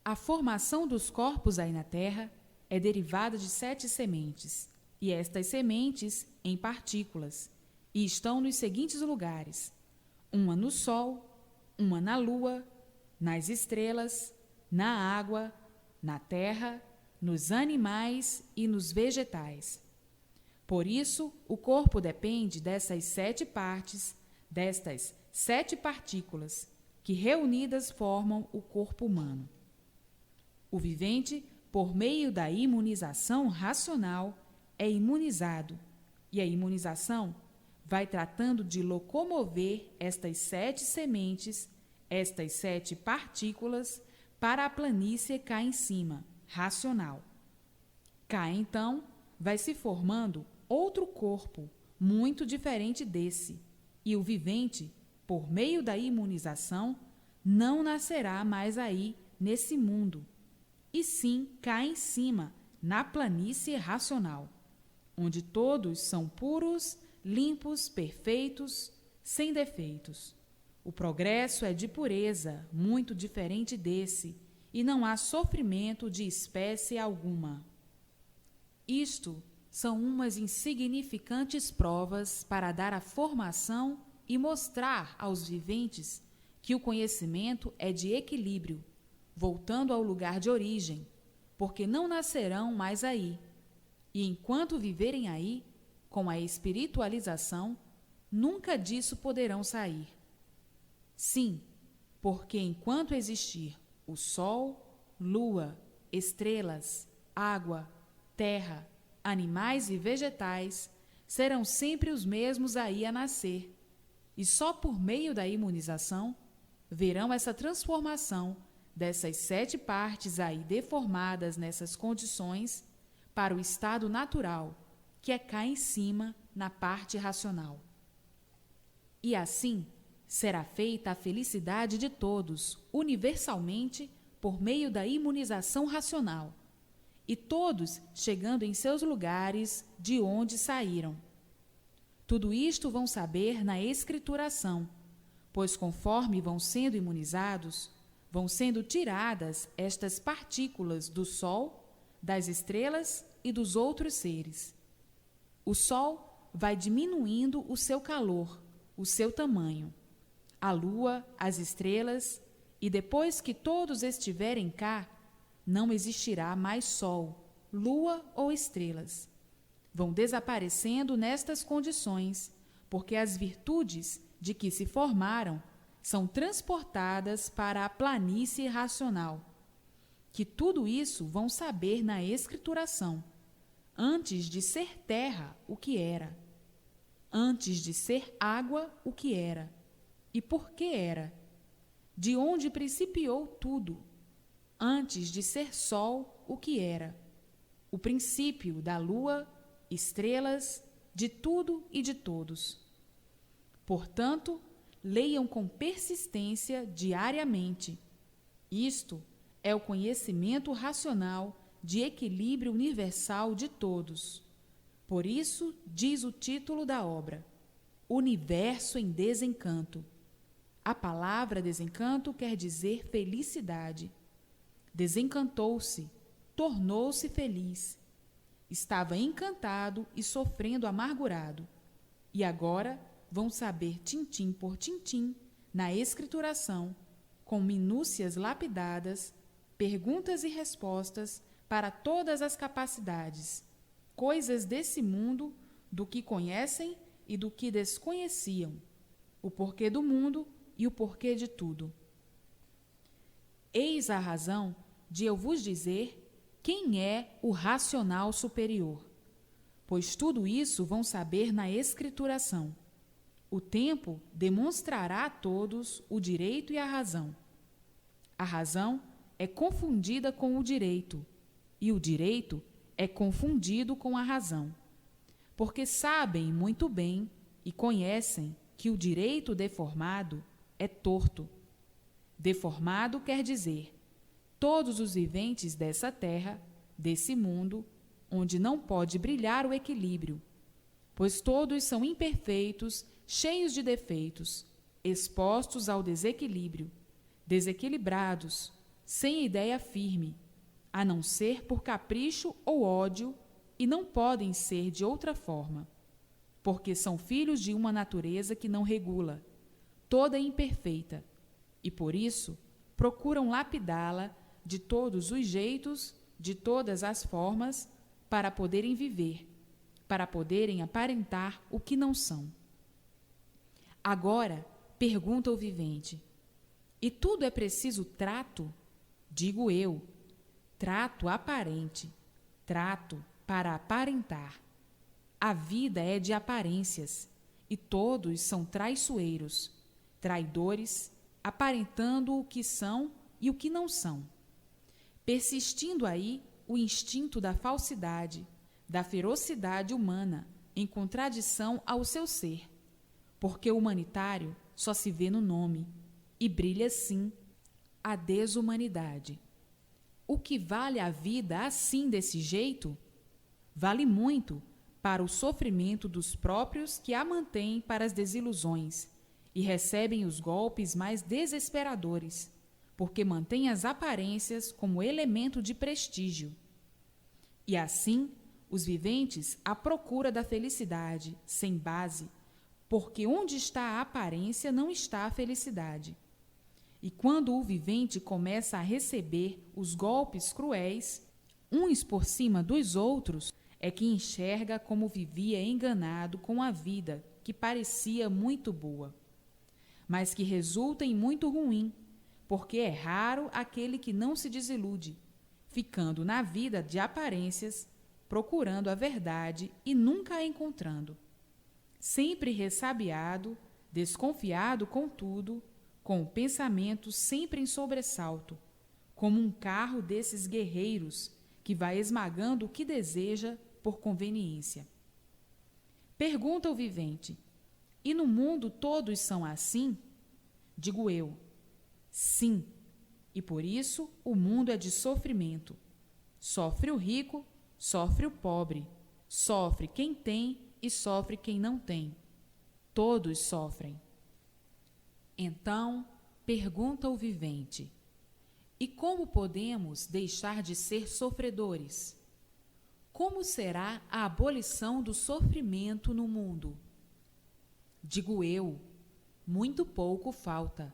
A formação dos corpos aí na Terra é derivada de 7 sementes, e estas sementes em partículas, e estão nos seguintes lugares: uma no Sol, uma na Lua, nas estrelas, na água, na terra, nos animais e nos vegetais. Por isso, o corpo depende dessas 7 partes, destas 7 partículas, que reunidas formam o corpo humano. O vivente, por meio da imunização racional, é imunizado, e a imunização vai tratando de locomover estas 7 sementes, estas 7 partículas, para a planície cá em cima, racional. Cá, então, vai se formando outro corpo, muito diferente desse, e o vivente, por meio da imunização, não nascerá mais aí, nesse mundo, e sim cá em cima, na planície racional, onde todos são puros, limpos, perfeitos, sem defeitos. O progresso é de pureza, muito diferente desse, e não há sofrimento de espécie alguma. Isto são umas insignificantes provas para dar a formação e mostrar aos viventes que o conhecimento é de equilíbrio, voltando ao lugar de origem, porque não nascerão mais aí. E enquanto viverem aí, com a espiritualização, nunca disso poderão sair. Sim, porque enquanto existir o Sol, Lua, estrelas, água, terra, animais e vegetais, serão sempre os mesmos aí a nascer, e só por meio da imunização verão essa transformação dessas 7 partes aí deformadas nessas condições para o estado natural, que é cá em cima, na parte racional. E assim será feita a felicidade de todos, universalmente, por meio da imunização racional, e todos chegando em seus lugares de onde saíram. Tudo isto vão saber na escrituração, pois conforme vão sendo imunizados, vão sendo tiradas estas partículas do Sol, das estrelas e dos outros seres. O Sol vai diminuindo o seu calor, o seu tamanho, a Lua, as estrelas, e depois que todos estiverem cá, não existirá mais Sol, Lua ou estrelas. Vão desaparecendo nestas condições, porque as virtudes de que se formaram são transportadas para a planície racional, que tudo isso vão saber na escrituração, antes de ser terra, o que era, antes de ser água, o que era, e por que era, de onde principiou tudo, antes de ser sol, o que era, o princípio da lua, estrelas, de tudo e de todos. Portanto, leiam com persistência diariamente. Isto é o conhecimento racional de equilíbrio universal de todos. Por isso, diz o título da obra, Universo em Desencanto. A palavra desencanto quer dizer felicidade. Desencantou-se, tornou-se feliz. Estava encantado e sofrendo amargurado. E agora vão saber tintim por tintim, na escrituração, com minúcias lapidadas, perguntas e respostas para todas as capacidades, coisas desse mundo, do que conhecem e do que desconheciam, o porquê do mundo e o porquê de tudo. Eis a razão de eu vos dizer quem é o racional superior, pois tudo isso vão saber na escrituração. O tempo demonstrará a todos o direito e a razão. A razão é confundida com o direito, e o direito é confundido com a razão, porque sabem muito bem e conhecem que o direito deformado é torto. Deformado quer dizer todos os viventes dessa terra, desse mundo, onde não pode brilhar o equilíbrio, pois todos são imperfeitos, cheios de defeitos, expostos ao desequilíbrio, desequilibrados, sem ideia firme, a não ser por capricho ou ódio, e não podem ser de outra forma, porque são filhos de uma natureza que não regula, toda imperfeita, e por isso procuram lapidá-la de todos os jeitos, de todas as formas, para poderem viver, para poderem aparentar o que não são. Agora, pergunta o vivente: e tudo é preciso trato? Digo eu, trato aparente, trato para aparentar. A vida é de aparências, e todos são traiçoeiros, traidores, aparentando o que são e o que não são. Persistindo aí o instinto da falsidade, da ferocidade humana, em contradição ao seu ser, porque o humanitário só se vê no nome, e brilha sim a desumanidade. O que vale a vida assim desse jeito? Vale muito para o sofrimento dos próprios que a mantêm para as desilusões e recebem os golpes mais desesperadores, porque mantêm as aparências como elemento de prestígio. E assim, os viventes à procura da felicidade, sem base, porque onde está a aparência não está a felicidade. E quando o vivente começa a receber os golpes cruéis, uns por cima dos outros, é que enxerga como vivia enganado com a vida que parecia muito boa, mas que resulta em muito ruim, porque é raro aquele que não se desilude, ficando na vida de aparências, procurando a verdade e nunca a encontrando. Sempre ressabiado, desconfiado com tudo, com o pensamento sempre em sobressalto, como um carro desses guerreiros que vai esmagando o que deseja por conveniência. Pergunta o vivente: e no mundo todos são assim? Digo eu: sim, e por isso o mundo é de sofrimento. Sofre o rico, sofre o pobre, sofre quem tem e sofre quem não tem. Todos sofrem. Então, pergunta o vivente: e como podemos deixar de ser sofredores? Como será a abolição do sofrimento no mundo? Digo eu: muito pouco falta.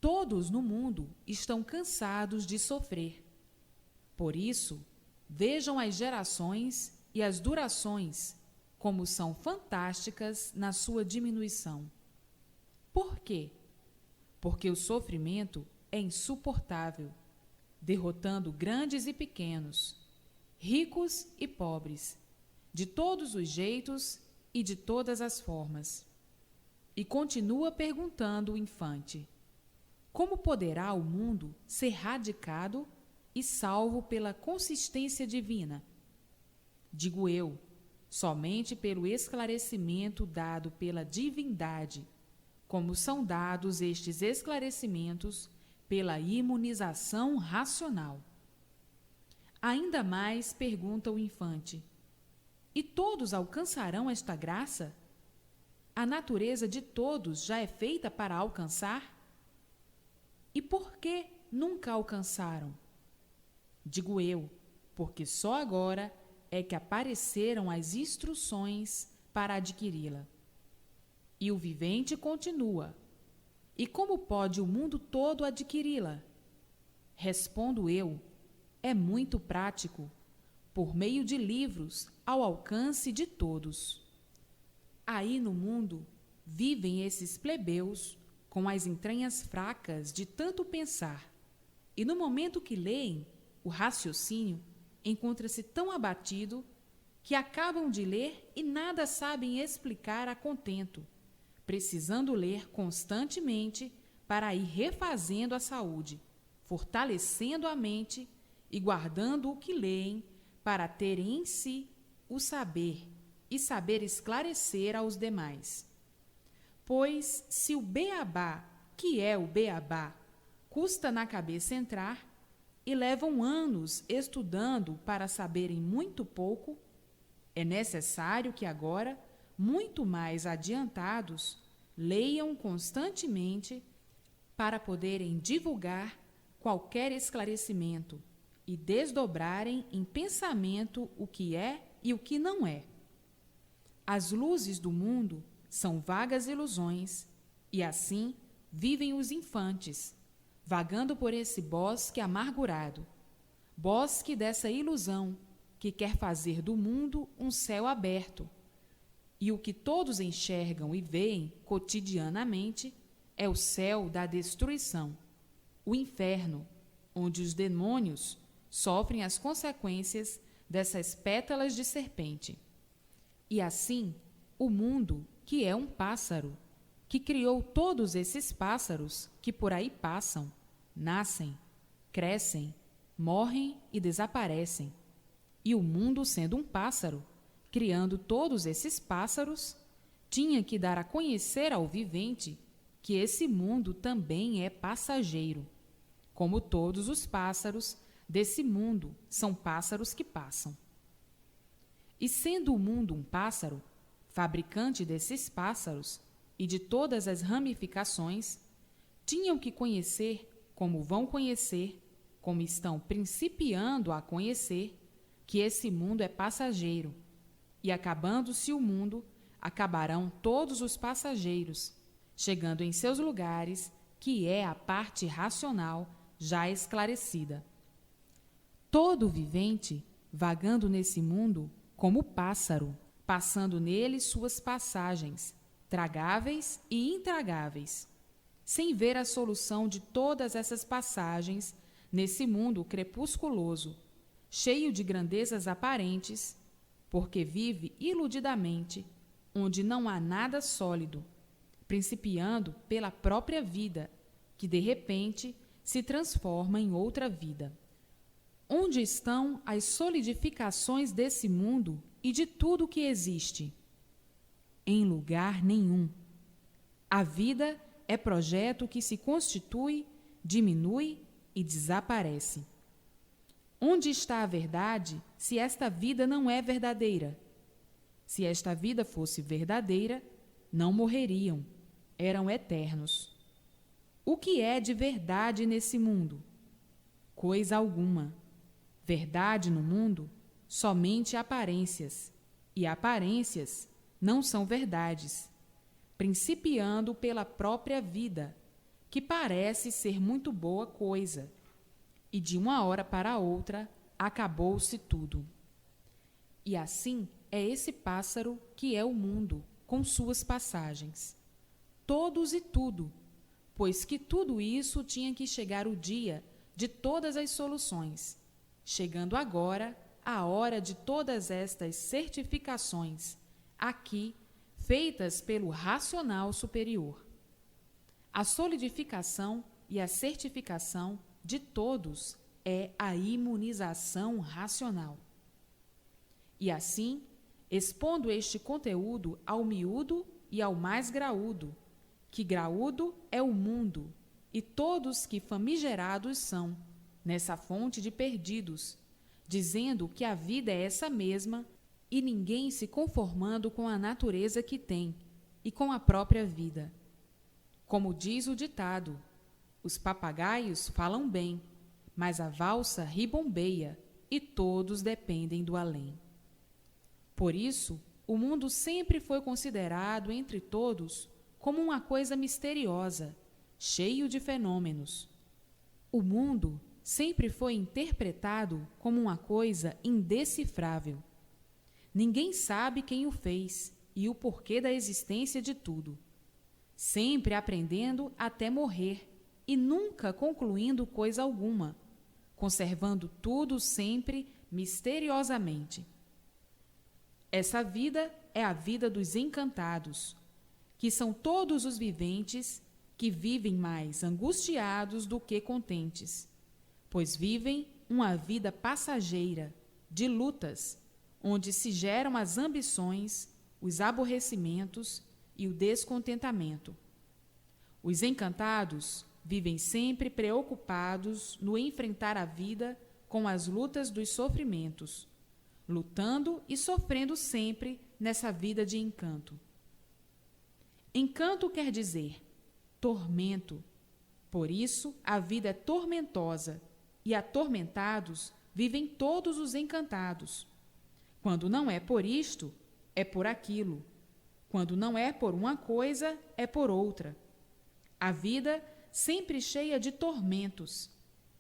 Todos no mundo estão cansados de sofrer. Por isso, vejam as gerações e as durações, como são fantásticas na sua diminuição. Por quê? Porque o sofrimento é insuportável, derrotando grandes e pequenos, ricos e pobres, de todos os jeitos e de todas as formas. E continua perguntando o infante: como poderá o mundo ser radicado e salvo pela consistência divina? Digo eu: somente pelo esclarecimento dado pela divindade, como são dados estes esclarecimentos pela imunização racional. Ainda mais pergunta o infante: e todos alcançarão esta graça? A natureza de todos já é feita para alcançar? E por que nunca alcançaram? Digo eu: porque só agora é que apareceram as instruções para adquiri-la. E o vivente continua: e como pode o mundo todo adquiri-la? Respondo eu: é muito prático, por meio de livros ao alcance de todos. Aí no mundo vivem esses plebeus com as entranhas fracas de tanto pensar, e no momento que leem, o raciocínio encontra-se tão abatido que acabam de ler e nada sabem explicar a contento, precisando ler constantemente para ir refazendo a saúde, fortalecendo a mente e guardando o que leem para terem em si o saber e saber esclarecer aos demais. Pois se o beabá, que é o beabá, custa na cabeça entrar, e levam anos estudando para saberem muito pouco, é necessário que agora, muito mais adiantados, leiam constantemente para poderem divulgar qualquer esclarecimento e desdobrarem em pensamento o que é e o que não é. As luzes do mundo são vagas ilusões, e assim vivem os infantes, vagando por esse bosque amargurado, bosque dessa ilusão que quer fazer do mundo um céu aberto. E o que todos enxergam e veem cotidianamente é o céu da destruição, o inferno, onde os demônios sofrem as consequências dessas pétalas de serpente. E assim, o mundo, que é um pássaro, que criou todos esses pássaros que por aí passam, nascem, crescem, morrem e desaparecem. E o mundo, sendo um pássaro, criando todos esses pássaros, tinha que dar a conhecer ao vivente que esse mundo também é passageiro, como todos os pássaros desse mundo são pássaros que passam. E sendo o mundo um pássaro, fabricante desses pássaros e de todas as ramificações, tinham que conhecer, como vão conhecer, como estão principiando a conhecer, que esse mundo é passageiro, e acabando-se o mundo, acabarão todos os passageiros, chegando em seus lugares, que é a parte racional já esclarecida. Todo vivente, vagando nesse mundo como pássaro, passando nele suas passagens, tragáveis e intragáveis, sem ver a solução de todas essas passagens nesse mundo crepusculoso, cheio de grandezas aparentes, porque vive iludidamente, onde não há nada sólido, principiando pela própria vida, que de repente se transforma em outra vida. Onde estão as solidificações desse mundo e de tudo que existe? Em lugar nenhum. A vida é projeto que se constitui, diminui e desaparece. Onde está a verdade, se esta vida não é verdadeira? Se esta vida fosse verdadeira, não morreriam, eram eternos. O que é de verdade nesse mundo? Coisa alguma. Verdade no mundo, somente aparências, e aparências não são verdades, principiando pela própria vida, que parece ser muito boa coisa, e de uma hora para outra acabou-se tudo. E assim é esse pássaro que é o mundo, com suas passagens. Todos e tudo, pois que tudo isso tinha que chegar o dia de todas as soluções, chegando agora a hora de todas estas certificações, aqui feitas pelo racional superior. A solidificação e a certificação de todos é a imunização racional. E assim, expondo este conteúdo ao miúdo e ao mais graúdo, que graúdo é o mundo, e todos que famigerados são, nessa fonte de perdidos, dizendo que a vida é essa mesma, e ninguém se conformando com a natureza que tem, e com a própria vida. Como diz o ditado, os papagaios falam bem, mas a valsa ribombeia, e todos dependem do além. Por isso, o mundo sempre foi considerado entre todos como uma coisa misteriosa, cheio de fenômenos. O mundo sempre foi interpretado como uma coisa indecifrável. Ninguém sabe quem o fez e o porquê da existência de tudo. Sempre aprendendo até morrer e nunca concluindo coisa alguma, conservando tudo sempre misteriosamente. Essa vida é a vida dos encantados, que são todos os viventes que vivem mais angustiados do que contentes, pois vivem uma vida passageira, de lutas, onde se geram as ambições, os aborrecimentos e o descontentamento. Os encantados vivem sempre preocupados no enfrentar a vida com as lutas dos sofrimentos, lutando e sofrendo sempre nessa vida de encanto. Encanto quer dizer tormento, Por isso, a vida é tormentosa, e atormentados vivem todos os encantados. Quando não é por isto, é por aquilo. Quando não é por uma coisa, é por outra. A vida sempre cheia de tormentos,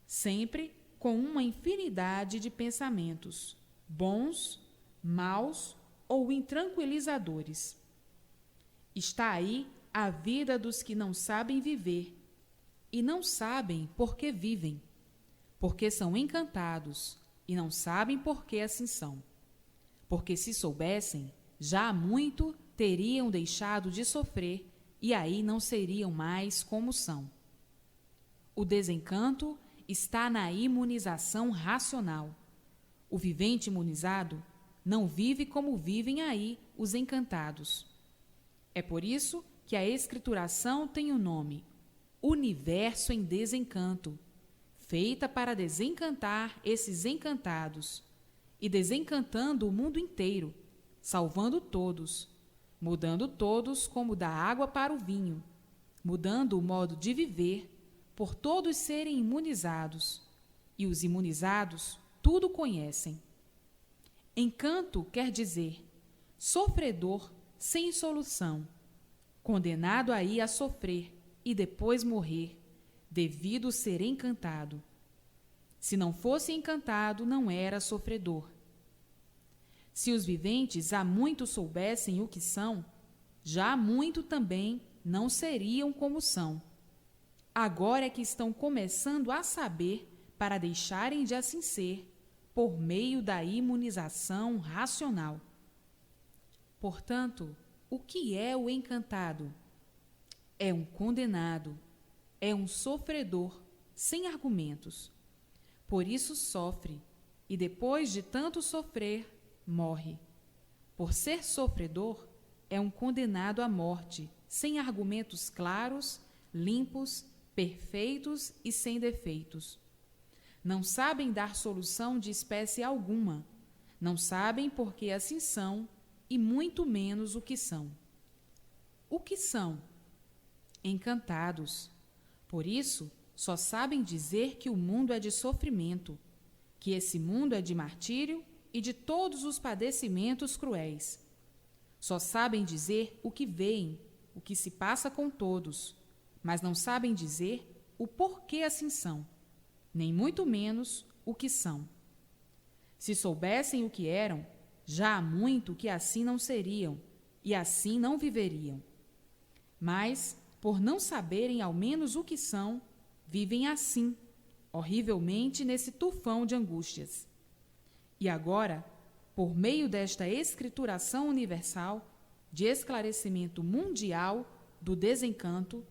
sempre com uma infinidade de pensamentos, bons, maus ou intranquilizadores. Está aí a vida dos que não sabem viver, e não sabem por que vivem, porque são encantados, e não sabem por que assim são. Porque se soubessem, já há muito teriam deixado de sofrer, e aí não seriam mais como são. O desencanto está na imunização racional. O vivente imunizado não vive como vivem aí os encantados. É por isso que a escrituração tem o nome Universo em Desencanto, feita para desencantar esses encantados, e desencantando o mundo inteiro, salvando todos, mudando todos como da água para o vinho, mudando o modo de viver, por todos serem imunizados, e os imunizados tudo conhecem. Encanto quer dizer sofredor sem solução, condenado aí a sofrer e depois morrer, devido ser encantado. Se não fosse encantado, não era sofredor. Se os viventes há muito soubessem o que são, já há muito também não seriam como são. Agora é que estão começando a saber para deixarem de assim ser, por meio da imunização racional. Portanto, o que é o encantado? É um condenado, é um sofredor, sem argumentos. Por isso sofre, e depois de tanto sofrer, morre. Por ser sofredor, é um condenado à morte, sem argumentos claros, limpos, perfeitos e sem defeitos. Não sabem dar solução de espécie alguma, não sabem por que assim são, e muito menos o que são. O que são? Encantados. Por isso, só sabem dizer que o mundo é de sofrimento, que esse mundo é de martírio e de todos os padecimentos cruéis. Só sabem dizer o que veem, o que se passa com todos, mas não sabem dizer o porquê assim são, nem muito menos o que são. Se soubessem o que eram, já há muito que assim não seriam, e assim não viveriam. Mas, por não saberem ao menos o que são, vivem assim, horrivelmente nesse tufão de angústias. E agora, por meio desta escrituração universal, de esclarecimento mundial do desencanto,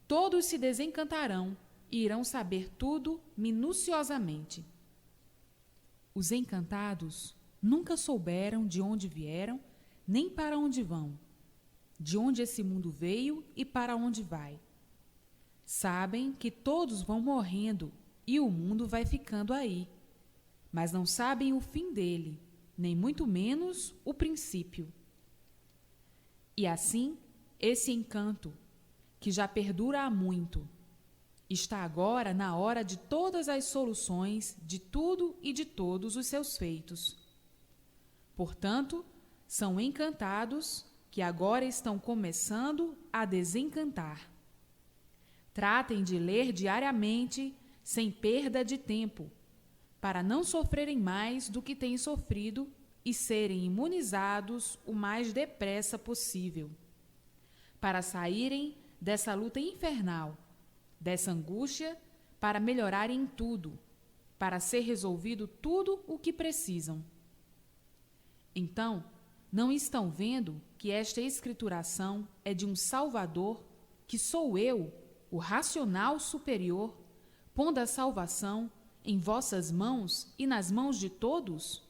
todos se desencantarão e irão saber tudo minuciosamente. Os encantados nunca souberam de onde vieram, nem para onde vão, de onde esse mundo veio e para onde vai. Sabem que todos vão morrendo e o mundo vai ficando aí, mas não sabem o fim dele, nem muito menos o princípio. E assim, esse encanto, que já perdura há muito, está agora na hora de todas as soluções de tudo e de todos os seus feitos. Portanto, são encantados que agora estão começando a desencantar. Tratem de ler diariamente, sem perda de tempo, para não sofrerem mais do que têm sofrido e serem imunizados o mais depressa possível, para saírem dessa luta infernal, dessa angústia, para melhorarem em tudo, para ser resolvido tudo o que precisam. Então, não estão vendo que esta escrituração é de um Salvador, que sou eu, o racional superior, pondo a salvação em vossas mãos e nas mãos de todos?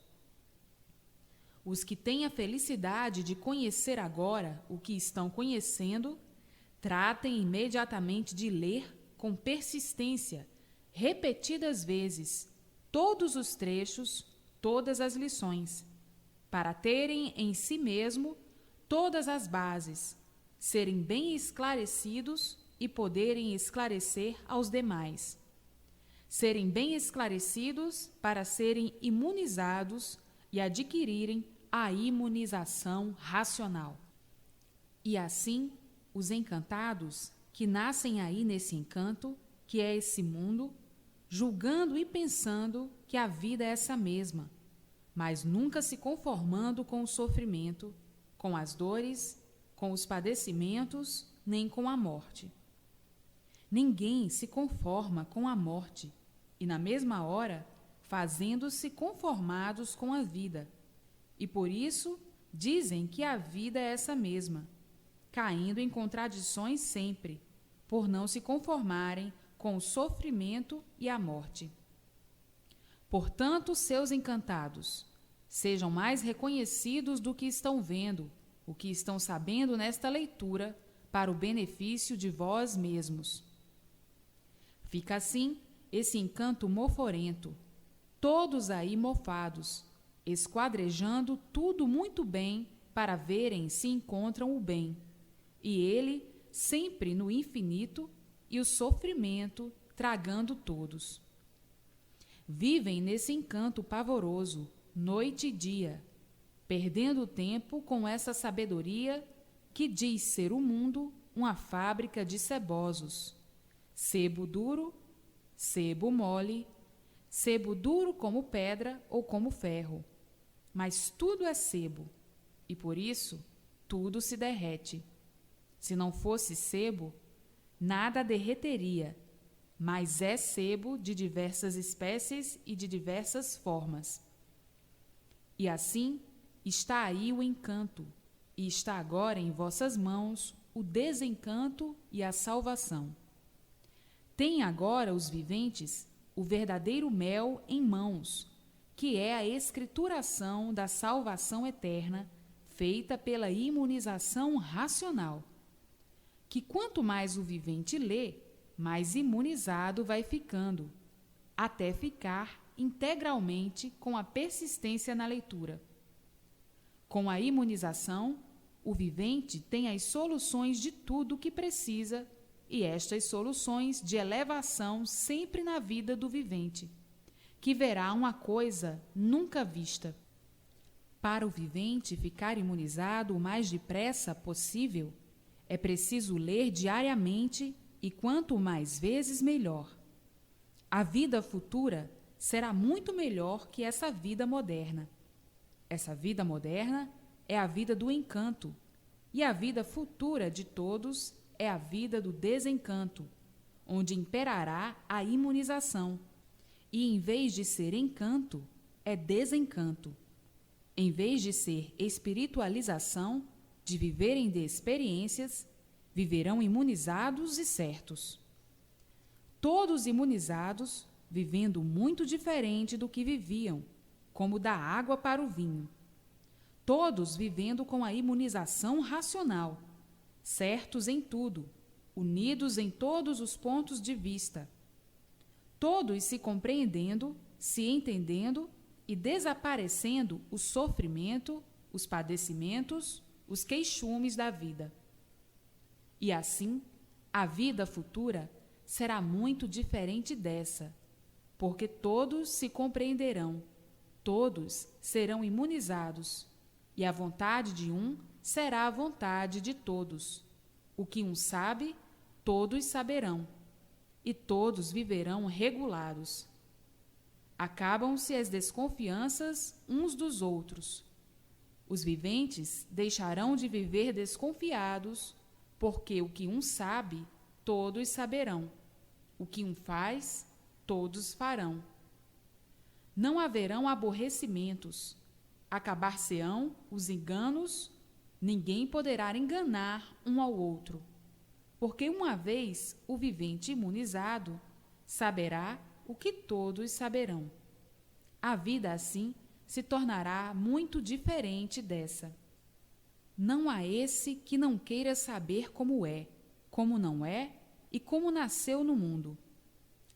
Os que têm a felicidade de conhecer agora o que estão conhecendo, tratem imediatamente de ler com persistência, repetidas vezes, todos os trechos, todas as lições, para terem em si mesmo todas as bases, serem bem esclarecidos e poderem esclarecer aos demais. Serem bem esclarecidos para serem imunizados e adquirirem a imunização racional. E assim, os encantados, que nascem aí nesse encanto, que é esse mundo, julgando e pensando que a vida é essa mesma, mas nunca se conformando com o sofrimento, com as dores, com os padecimentos, nem com a morte. Ninguém se conforma com a morte, e na mesma hora, fazendo-se conformados com a vida. E por isso, dizem que a vida é essa mesma, caindo em contradições sempre, por não se conformarem com o sofrimento e a morte. Portanto, seus encantados, sejam mais reconhecidos do que estão vendo, o que estão sabendo nesta leitura, para o benefício de vós mesmos. Fica assim esse encanto moforento, todos aí mofados, esquadrejando tudo muito bem para verem se encontram o bem, e ele sempre no infinito e o sofrimento tragando todos. Vivem nesse encanto pavoroso, noite e dia, perdendo o tempo com essa sabedoria que diz ser o mundo uma fábrica de cebosos, sebo duro, sebo mole, sebo duro como pedra ou como ferro, mas tudo é sebo, e por isso tudo se derrete. Se não fosse sebo, nada derreteria, mas é sebo de diversas espécies e de diversas formas. E assim está aí o encanto, e está agora em vossas mãos o desencanto e a salvação. Têm agora os viventes o verdadeiro mel em mãos, que é a escrituração da salvação eterna, feita pela imunização racional, que quanto mais o vivente lê, mais imunizado vai ficando, até ficar integralmente com a persistência na leitura. Com a imunização, o vivente tem as soluções de tudo o que precisa, e estas soluções de elevação sempre na vida do vivente, que verá uma coisa nunca vista. Para o vivente ficar imunizado o mais depressa possível, é preciso ler diariamente e quanto mais vezes melhor. A vida futura será muito melhor que essa vida moderna. Essa vida moderna é a vida do encanto, e a vida futura de todos é a vida do desencanto, onde imperará a imunização. E em vez de ser encanto, é desencanto. Em vez de ser espiritualização, de viverem de experiências, viverão imunizados e certos. Todos imunizados, vivendo muito diferente do que viviam, como da água para o vinho. Todos vivendo com a imunização racional, certos em tudo, unidos em todos os pontos de vista. Todos se compreendendo, se entendendo e desaparecendo o sofrimento, os padecimentos, os queixumes da vida. E assim, a vida futura será muito diferente dessa, porque todos se compreenderão, todos serão imunizados, e a vontade de um será a vontade de todos. O que um sabe, todos saberão, e todos viverão regulados. Acabam-se as desconfianças uns dos outros. Os viventes deixarão de viver desconfiados, porque o que um sabe, todos saberão. O que um faz, todos farão. Não haverão aborrecimentos. Acabar-se-ão os enganos, ninguém poderá enganar um ao outro, porque uma vez o vivente imunizado saberá o que todos saberão. A vida assim se tornará muito diferente dessa. Não há esse que não queira saber como é, como não é e como nasceu no mundo.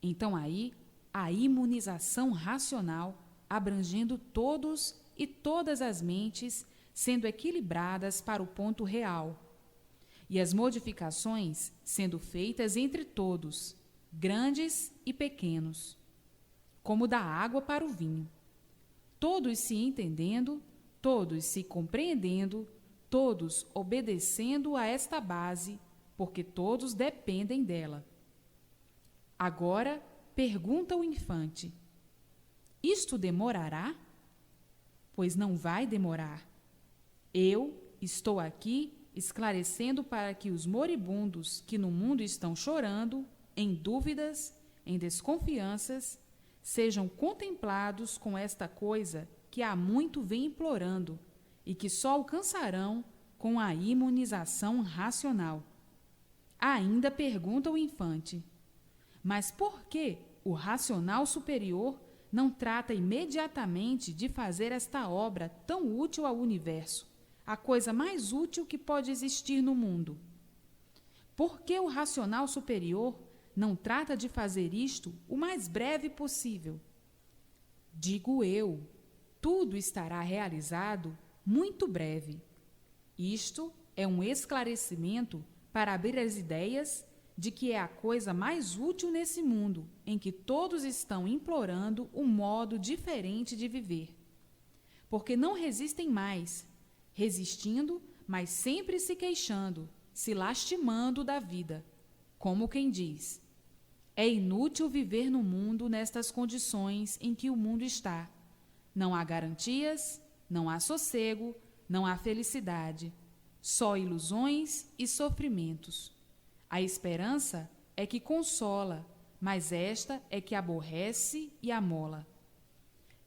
Então aí a imunização racional abrangendo todos e todas as mentes, sendo equilibradas para o ponto real. e as modificações sendo feitas entre todos, grandes e pequenos, como da água para o vinho, todos se entendendo, todos se compreendendo, todos obedecendo a esta base, porque todos dependem dela. Agora, pergunta o infante: isto demorará? Pois não vai demorar. Eu estou aqui esclarecendo para que os moribundos que no mundo estão chorando, em dúvidas, em desconfianças, sejam contemplados com esta coisa que há muito vem implorando e que só alcançarão com a imunização racional. Ainda pergunta o infante: mas por que o racional superior não trata imediatamente de fazer esta obra tão útil ao universo, a coisa mais útil que pode existir no mundo? Por que o racional superior não trata de fazer isto o mais breve possível? Digo eu, tudo estará realizado muito breve. Isto é um esclarecimento para abrir as ideias de que é a coisa mais útil nesse mundo, em que todos estão implorando um modo diferente de viver. Porque não resistem mais, resistindo, mas sempre se queixando, se lastimando da vida. Como quem diz: é inútil viver no mundo nestas condições em que o mundo está. Não há garantias, não há sossego, não há felicidade, só ilusões e sofrimentos. A esperança é que consola, mas esta é que aborrece e amola.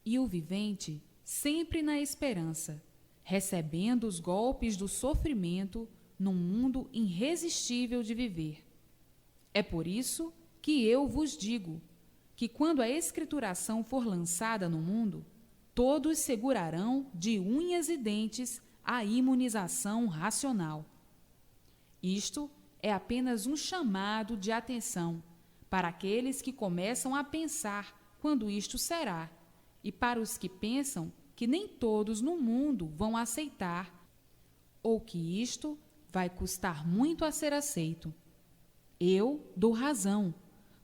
E o vivente, sempre na esperança, recebendo os golpes do sofrimento num mundo irresistível de viver. É por isso que eu vos digo que quando a escrituração for lançada no mundo, todos segurarão de unhas e dentes a imunização racional. Isto é apenas um chamado de atenção para aqueles que começam a pensar quando isto será, e para os que pensam que nem todos no mundo vão aceitar, ou que isto vai custar muito a ser aceito. Eu dou razão,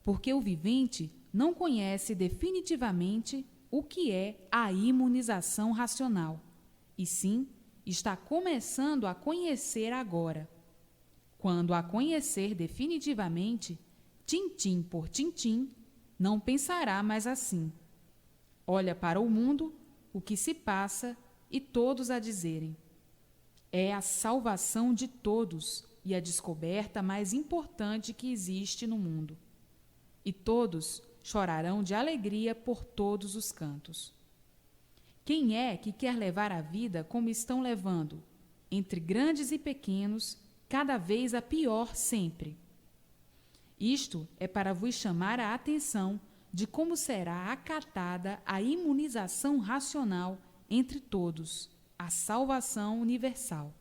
porque o vivente não conhece definitivamente o que é a imunização racional, e sim está começando a conhecer agora. Quando a conhecer definitivamente, tintim por tintim, não pensará mais assim. Olha para o mundo, o que se passa, e todos a dizerem: é a salvação de todos e a descoberta mais importante que existe no mundo. E todos chorarão de alegria por todos os cantos. Quem é que quer levar a vida como estão levando, entre grandes e pequenos, cada vez a pior sempre? Isto é para vos chamar a atenção de como será acatada a imunização racional entre todos, a salvação universal.